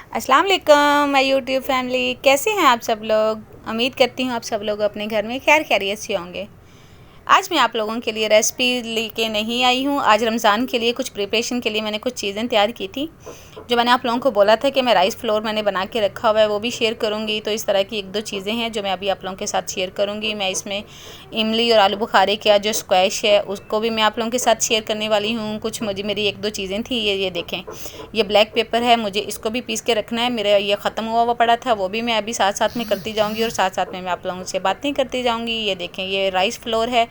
अस्सलाम वालेकुम my YouTube family, कैसे हैं आप सब लोग। उम्मीद करती हूँ आप सब लोग अपने घर में खैर खैरियत से होंगे। आज मैं आप लोगों के लिए रेसिपी लेके नहीं आई हूँ। आज रमज़ान के लिए कुछ प्रिपरेशन के लिए मैंने कुछ चीज़ें तैयार की थी। जो मैंने आप लोगों को बोला था कि मैं राइस फ्लोर मैंने बना के रखा हुआ है, वो भी शेयर करूँगी। तो इस तरह की एक दो चीज़ें हैं जो मैं अभी आप लोगों के साथ शेयर करूँगी। मैं इसमें इमली और आलू बुखारे का जो स्क्वैश है उसको भी मैं आप लोगों के साथ शेयर करने वाली हूँ। कुछ मुझे मेरी एक दो चीज़ें थी, ये देखें, ये ब्लैक पेपर है, मुझे इसको भी पीस के रखना है। मेरा ये ख़त्म हुआ पड़ा था, वो भी मैं अभी साथ साथ में करती जाऊँगी और साथ साथ में मैं आप लोगों से बातें करती जाऊँगी। ये देखें, ये राइस फ्लोर है।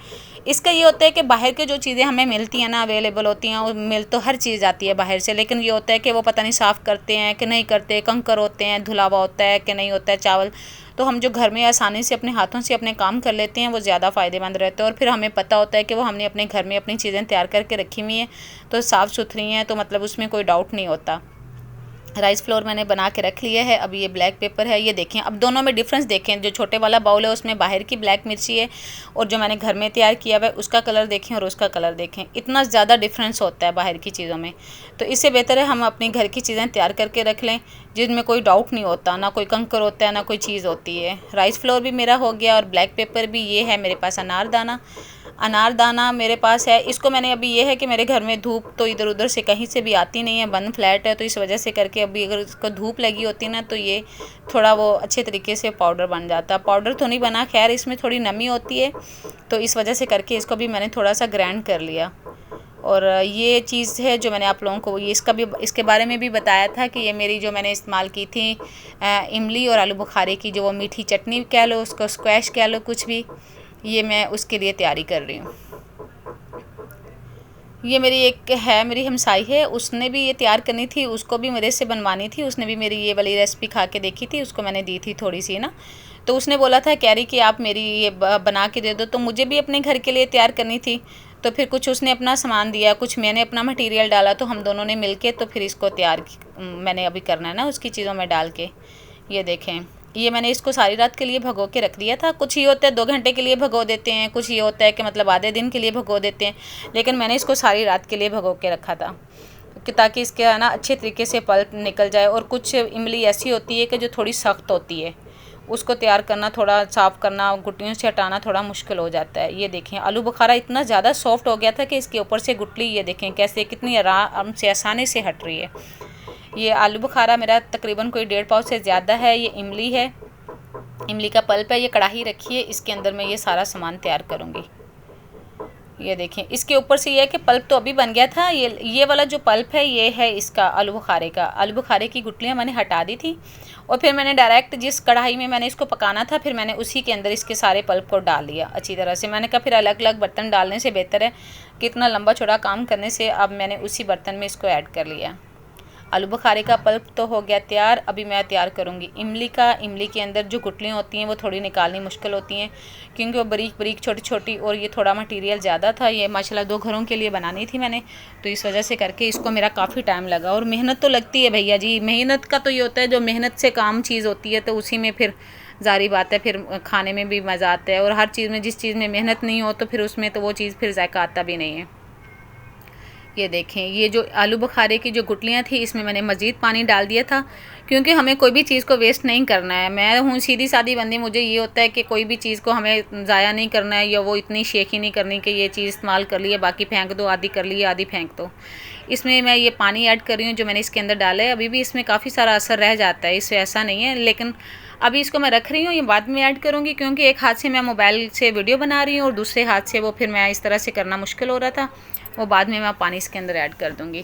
इसका ये होता है कि बाहर के जो चीज़ें हमें मिलती हैं ना, अवेलेबल होती हैं, और मिल तो हर चीज़ आती है बाहर से, लेकिन ये होता है कि वो पता नहीं साफ़ करते हैं कि नहीं करते, कंकर होते हैं, धुलावा होता है कि नहीं होता है चावल। तो हम जो घर में आसानी से अपने हाथों से अपने काम कर लेते हैं वो ज़्यादा फ़ायदेमंद रहते हैं। और फिर हमें पता होता है कि वो हमने अपने घर में अपनी चीज़ें तैयार करके रखी हुई हैं, तो साफ़ सुथरी हैं, तो मतलब उसमें कोई डाउट नहीं होता। राइस फ्लोर मैंने बना के रख लिया है। अब ये ब्लैक पेपर है, ये देखें। अब दोनों में डिफरेंस देखें, जो छोटे वाला बाउल है उसमें बाहर की ब्लैक मिर्ची है, और जो मैंने घर में तैयार किया हुआ है उसका कलर देखें और उसका कलर देखें, इतना ज़्यादा डिफरेंस होता है बाहर की चीज़ों में। तो इससे बेहतर है हम अपनी घर की चीज़ें तैयार करके रख लें, जिनमें कोई डाउट नहीं होता, ना कोई कंकर होता है, ना कोई चीज़ होती है। राइस फ्लोर भी मेरा हो गया और ब्लैक पेपर भी। ये है मेरे पास अनारदाना मेरे पास है। इसको मैंने अभी, ये है कि मेरे घर में धूप तो इधर उधर से कहीं से भी आती नहीं है, बंद फ्लैट है, तो इस वजह से करके अभी अगर इसको धूप लगी होती ना तो ये थोड़ा वो अच्छे तरीके से पाउडर बन जाता। पाउडर तो नहीं बना, खैर इसमें थोड़ी नमी होती है, तो इस वजह से करके इसको भी मैंने थोड़ा सा ग्राइंड कर लिया। और ये चीज़ है जो मैंने आप लोगों को ये इसके बारे में भी बताया था कि ये मेरी जो मैंने इस्तेमाल की थी इमली और आलू बुखारे की, जो वो मीठी चटनी कह लो, उसको स्क्वैश कह लो, कुछ भी, ये मैं उसके लिए तैयारी कर रही हूँ। ये मेरी एक है, मेरी हमसाई है, उसने भी ये तैयार करनी थी, उसको भी मेरे से बनवानी थी। उसने भी मेरी ये वाली रेसिपी खा के देखी थी, उसको मैंने दी थी थोड़ी सी ना, तो उसने बोला था कह रही कि आप मेरी ये बना के दे दो। तो मुझे भी अपने घर के लिए तैयार करनी थी, तो फिर कुछ उसने अपना सामान दिया, कुछ मैंने अपना मटेरियल डाला, तो हम दोनों ने मिलके तो फिर इसको तैयार मैंने अभी करना है ना उसकी चीज़ों में डाल के। ये देखें, ये मैंने इसको सारी रात के लिए भगो के रख दिया था। कुछ ये होता है 2 घंटे के लिए भगो देते हैं, कुछ ये होता है कि मतलब आधे दिन के लिए भगो देते हैं, लेकिन मैंने इसको सारी रात के लिए भगो के रखा था कि ताकि इसके है ना अच्छे तरीके से पल्प निकल जाए। और कुछ इमली ऐसी होती है कि जो थोड़ी सख्त होती है, उसको तैयार करना, थोड़ा साफ़ करना, गुटलियों से हटाना थोड़ा मुश्किल हो जाता है। ये देखें, आलू बुखारा इतना ज़्यादा सॉफ्ट हो गया था कि इसके ऊपर से गुटली, ये देखें कैसे कितनी आराम से आसानी से हट रही है। ये आलू बुखारा मेरा तकरीबन कोई 1.5 पाव से ज़्यादा है। ये इमली है, इमली का पल्प है। ये कढ़ाई रखी है, इसके अंदर मैं ये सारा सामान तैयार करूँगी। ये देखें, इसके ऊपर से ये है कि पल्प तो अभी बन गया था। ये वाला जो पल्प है ये है इसका आलू बुखारे का। आलू बुखारे की गुटलियाँ मैंने हटा दी थी, और फिर मैंने डायरेक्ट जिस कढ़ाई में मैंने इसको पकाना था, फिर मैंने उसी के अंदर इसके सारे पल्प को डाल लिया अच्छी तरह से। मैंने कहा फिर अलग अलग बर्तन डालने से बेहतर है कि इतना लंबा चौड़ा काम करने से, अब मैंने उसी बर्तन में इसको ऐड कर लिया। आलू बुखारे का पल्प तो हो गया तैयार। अभी मैं तैयार करूँगी इमली का। इमली के अंदर जो गुटलियाँ होती हैं वो थोड़ी निकालनी मुश्किल होती हैं, क्योंकि वो बारीक बारीक छोटी छोटी, और ये थोड़ा मटेरियल ज़्यादा था। ये माशाल्लाह 2 घरों के लिए बनानी थी मैंने, तो इस वजह से करके इसको मेरा काफ़ी टाइम लगा। और मेहनत तो लगती है भैया जी, मेहनत का तो ये होता है, जो मेहनत से काम चीज़ होती है तो उसी में फिर ज़ाहिर बात है फिर खाने में भी मज़ा आता है। और हर चीज़ में, जिस चीज़ में मेहनत नहीं हो तो फिर उसमें तो वो चीज़ फिर जायका आता भी नहीं है। ये देखें, ये जो आलू बुखारे की जो गुटलियाँ थी, इसमें मैंने मज़ीद पानी डाल दिया था, क्योंकि हमें कोई भी चीज़ को वेस्ट नहीं करना है। मैं हूँ सीधी सादी बंदी, मुझे ये होता है कि कोई भी चीज़ को हमें ज़ाया नहीं करना है, या वो इतनी शेखी नहीं करनी कि ये चीज़ इस्तेमाल कर ली है बाकी फेंक दो, आधी कर ली है आधी फेंक दो। इसमें मैं ये पानी ऐड कर रही हूँ जो मैंने इसके अंदर डाला है। अभी भी इसमें काफ़ी सारा असर रह जाता है, इससे ऐसा नहीं है, लेकिन अभी इसको मैं रख रही हूँ, ये बाद में ऐड करूँगी, क्योंकि एक हाथ से मैं मोबाइल से वीडियो बना रही हूँ और दूसरे हाथ से वो फिर मैं इस तरह से करना मुश्किल हो रहा था, वो बाद में मैं पानी इसके अंदर ऐड कर दूँगी।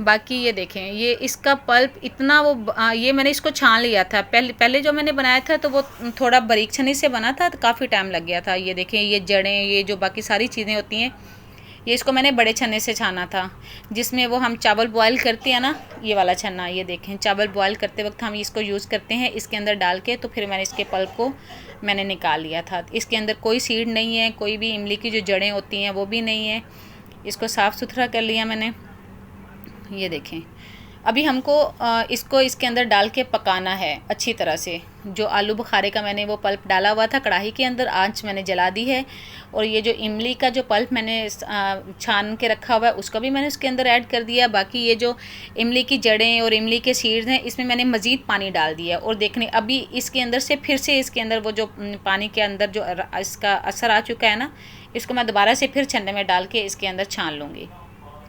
बाकी ये देखें, ये इसका पल्प इतना ये मैंने इसको छान लिया था। पहले जो मैंने बनाया था तो वो थोड़ा बारीक छन्नी से बना था, तो काफ़ी टाइम लग गया था। ये देखें, ये जड़ें, ये जो बाकी सारी चीज़ें होती हैं, ये इसको मैंने बड़े छन्ने से छाना था, जिसमें वो हम चावल बॉयल करते हैं ना, ये वाला छन्ना। ये देखें, चावल बॉयल करते वक्त हम इसको यूज़ करते हैं, इसके अंदर डाल के। तो फिर मैंने इसके पल्प को मैंने निकाल लिया था। इसके अंदर कोई सीड नहीं है, कोई भी इमली की जो जड़ें होती हैं वो भी नहीं है। इसको साफ़ सुथरा कर लिया मैंने। ये देखें, अभी हमको इसको इसके अंदर डाल के पकाना है अच्छी तरह से। जो आलू बुखारे का मैंने वो पल्प डाला हुआ था कढ़ाई के अंदर, आंच मैंने जला दी है। और ये जो इमली का जो पल्प मैंने छान के रखा हुआ है उसका भी मैंने उसके अंदर ऐड कर दिया। बाकी ये जो इमली की जड़ें और इमली के सीड्स हैं इसमें मैंने मज़ीद पानी डाल दिया। और देखने अभी इसके अंदर से फिर से इसके अंदर वो जो पानी के अंदर जो इसका असर आ चुका है ना, इसको मैं दोबारा से फिर छन्ने में डाल के इसके अंदर छान लूँगी।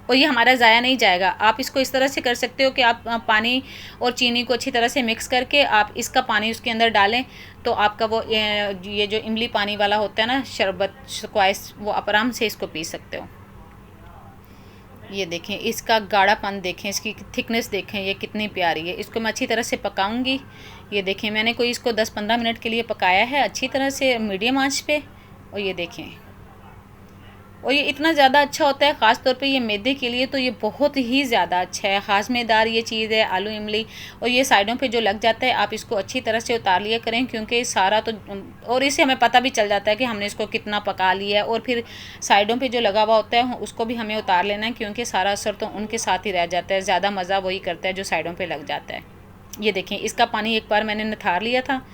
और ये हमारा ज़ाया नहीं जाएगा। आप इसको इस तरह से कर सकते हो कि आप पानी और चीनी को अच्छी तरह से मिक्स करके आप इसका पानी उसके अंदर डालें, तो आपका वो ये जो इमली पानी वाला होता है ना शरबत स्क्वाइस, वो आप आराम से इसको पी सकते हो। ये देखें इसका गाढ़ापन देखें, इसकी थिकनेस देखें, ये कितनी प्यारी है। इसको मैं अच्छी तरह से पकाऊंगी। ये देखें मैंने कोई इसको 10-15 मिनट के लिए पकाया है अच्छी तरह से मीडियम आंच पे। और ये देखें, और ये इतना ज़्यादा अच्छा होता है ख़ास तौर पे ये मैदे के लिए, तो ये बहुत ही ज़्यादा अच्छा है। हाज़मेदार ये चीज़ है आलू इमली। और ये साइडों पे जो लग जाता है आप इसको अच्छी तरह से उतार लिया करें, क्योंकि सारा तो, और इससे हमें पता भी चल जाता है कि हमने इसको कितना पका लिया है। और फिर साइडों पे जो लगा हुआ होता है उसको भी हमें उतार लेना है, क्योंकि सारा असर तो उनके साथ ही रह जाता है। ज़्यादा मज़ा वही करता है जो साइडों पर लग जाता है। ये देखें इसका पानी एक बार मैंने निथार लिया था।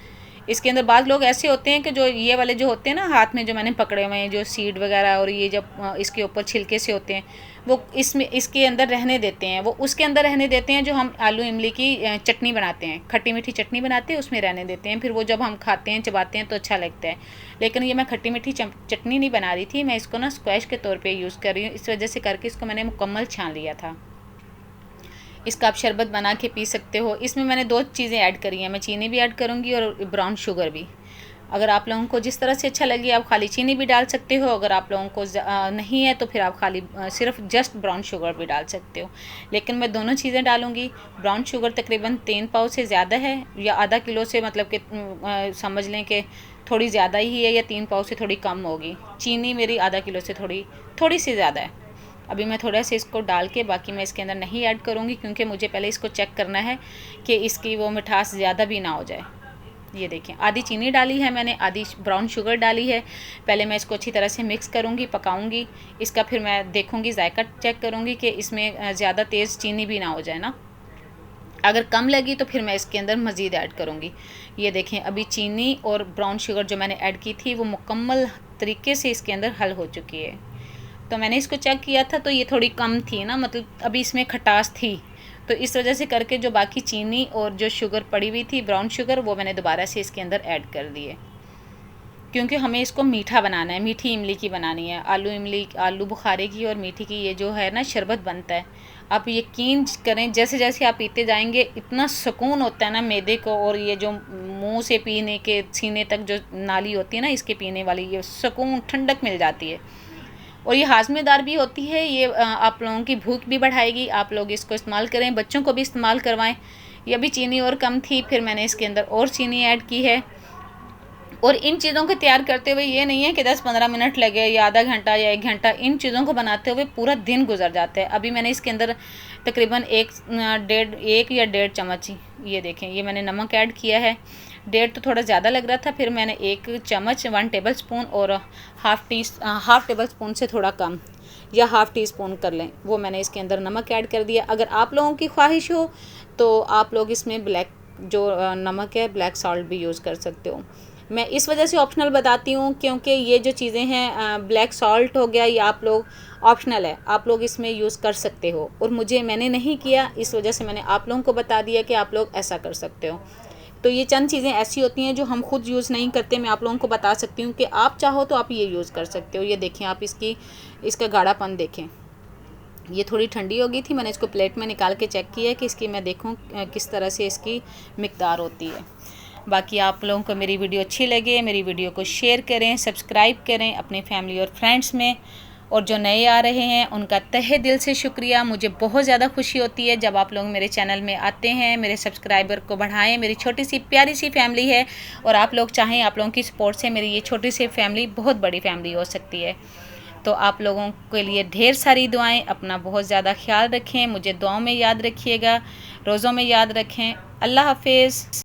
इसके अंदर बाद लोग ऐसे होते हैं कि जो ये वाले जो होते हैं ना हाथ में जो मैंने पकड़े हुए हैं जो सीड वगैरह और ये जब इसके ऊपर छिलके से होते हैं, वो इसमें इसके अंदर रहने देते हैं। वो उसके अंदर रहने देते हैं जो हम आलू इमली की चटनी बनाते हैं, खट्टी मीठी चटनी बनाते हैं, उसमें रहने देते हैं। फिर वो जब हम खाते हैं चबाते हैं तो अच्छा लगता है। लेकिन ये मैं खट्टी मीठी चटनी नहीं बना रही थी, मैं इसको ना स्क्वैश के तौर पर यूज़ कर रही हूँ। इस वजह से करके इसको मैंने मुकम्मल छान लिया था। इसका आप शरबत बना के पी सकते हो। इसमें मैंने 2 चीज़ें ऐड करी हैं, मैं चीनी भी ऐड करूँगी और ब्राउन शुगर भी। अगर आप लोगों को जिस तरह से अच्छा लगे आप खाली चीनी भी डाल सकते हो, अगर आप लोगों को नहीं है तो फिर आप खाली सिर्फ जस्ट ब्राउन शुगर भी डाल सकते हो। लेकिन मैं दोनों चीज़ें डालूँगी। ब्राउन शुगर तकरीबन 3 पाव से ज़्यादा है, या आधा किलो से मतलब कि समझ लें कि थोड़ी ज़्यादा ही है, या 3 पाव से थोड़ी कम होगी। चीनी मेरी आधा किलो से थोड़ी सी ज़्यादा है। अभी मैं थोड़ा सा इसको डाल के बाकी मैं इसके अंदर नहीं ऐड करूँगी, क्योंकि मुझे पहले इसको चेक करना है कि इसकी वो मिठास ज़्यादा भी ना हो जाए। ये देखें आधी चीनी डाली है मैंने, आधी ब्राउन शुगर डाली है। पहले मैं इसको अच्छी तरह से मिक्स करूँगी, पकाऊँगी इसका, फिर मैं देखूँगी जायका चेक करूँगी कि इसमें ज़्यादा तेज़ चीनी भी ना हो जाए ना। अगर कम लगी तो फिर मैं इसके अंदर मज़ीद ऐड करूँगी। ये देखें अभी चीनी और ब्राउन शुगर जो मैंने ऐड की थी वो मुकम्मल तरीके से इसके अंदर हल हो चुकी है। तो मैंने इसको चेक किया था तो ये थोड़ी कम थी ना, मतलब अभी इसमें खटास थी, तो इस वजह से करके जो बाकी चीनी और जो शुगर पड़ी हुई थी ब्राउन शुगर, वो मैंने दोबारा से इसके अंदर ऐड कर दी है, क्योंकि हमें इसको मीठा बनाना है, मीठी इमली की बनानी है। आलू बुखारे की और मीठी की ये जो है ना शरबत बनता है। आप यकीन करें जैसे जैसे आप पीते जाएंगे इतना सुकून होता है ना मैदे को, और ये जो मुंह से पीने के सीने तक जो नाली होती है ना इसके पीने वाली, ये सुकून ठंडक मिल जाती है। और ये हाज़मेदार भी होती है। ये आप लोगों की भूख भी बढ़ाएगी। आप लोग इसको इस्तेमाल करें, बच्चों को भी इस्तेमाल करवाएं। ये अभी चीनी और कम थी, फिर मैंने इसके अंदर और चीनी ऐड की है। और इन चीज़ों को तैयार करते हुए ये नहीं है कि 10-15 मिनट लगे या आधा घंटा या 1 घंटा, इन चीज़ों को बनाते हुए पूरा दिन गुजर जाता है। अभी मैंने इसके अंदर तकरीबन 1 या 1.5 चम्मच, ये देखें ये मैंने नमक ऐड किया है। 1.5 तो थोड़ा ज़्यादा लग रहा था, फिर मैंने 1 चम्मच 1 टेबल स्पून और हाफ़ टेबल स्पून से थोड़ा कम या हाफ़ टी स्पून कर लें, वो मैंने इसके अंदर नमक ऐड कर दिया। अगर आप लोगों की ख्वाहिश हो तो आप लोग इसमें ब्लैक जो नमक है ब्लैक सॉल्ट भी यूज़ कर सकते हो। मैं इस वजह से ऑप्शनल बताती हूँ क्योंकि ये जो चीज़ें हैं ब्लैक सॉल्ट हो गया, ये आप लोग ऑप्शनल है, आप लोग इसमें यूज़ कर सकते हो। और मैंने नहीं किया, इस वजह से मैंने आप लोगों को बता दिया कि आप लोग ऐसा कर सकते हो। तो ये चंद चीज़ें ऐसी होती हैं जो हम खुद यूज़ नहीं करते, मैं आप लोगों को बता सकती हूँ कि आप चाहो तो आप ये यूज़ कर सकते हो। ये देखें आप इसका गाढ़ापन देखें, ये थोड़ी ठंडी हो गई थी, मैंने इसको प्लेट में निकाल के चेक किया कि इसकी मैं देखूँ किस तरह से इसकी मिकदार होती है। बाकी आप लोगों को मेरी वीडियो अच्छी लगे, मेरी वीडियो को शेयर करें, सब्सक्राइब करें अपनी फैमिली और फ्रेंड्स में। और जो नए आ रहे हैं उनका तहे दिल से शुक्रिया। मुझे बहुत ज़्यादा खुशी होती है जब आप लोग मेरे चैनल में आते हैं, मेरे सब्सक्राइबर को बढ़ाएं। मेरी छोटी सी प्यारी सी फैमिली है, और आप लोग चाहें आप लोगों की सपोर्ट से मेरी ये छोटी सी फैमिली बहुत बड़ी फैमिली हो सकती है। तो आप लोगों के लिए ढेर सारी दुआएं। अपना बहुत ज़्यादा ख्याल रखें, मुझे दुआओं में याद रखिएगा, रोज़ों में याद रखें। अल्लाह हाफिज़।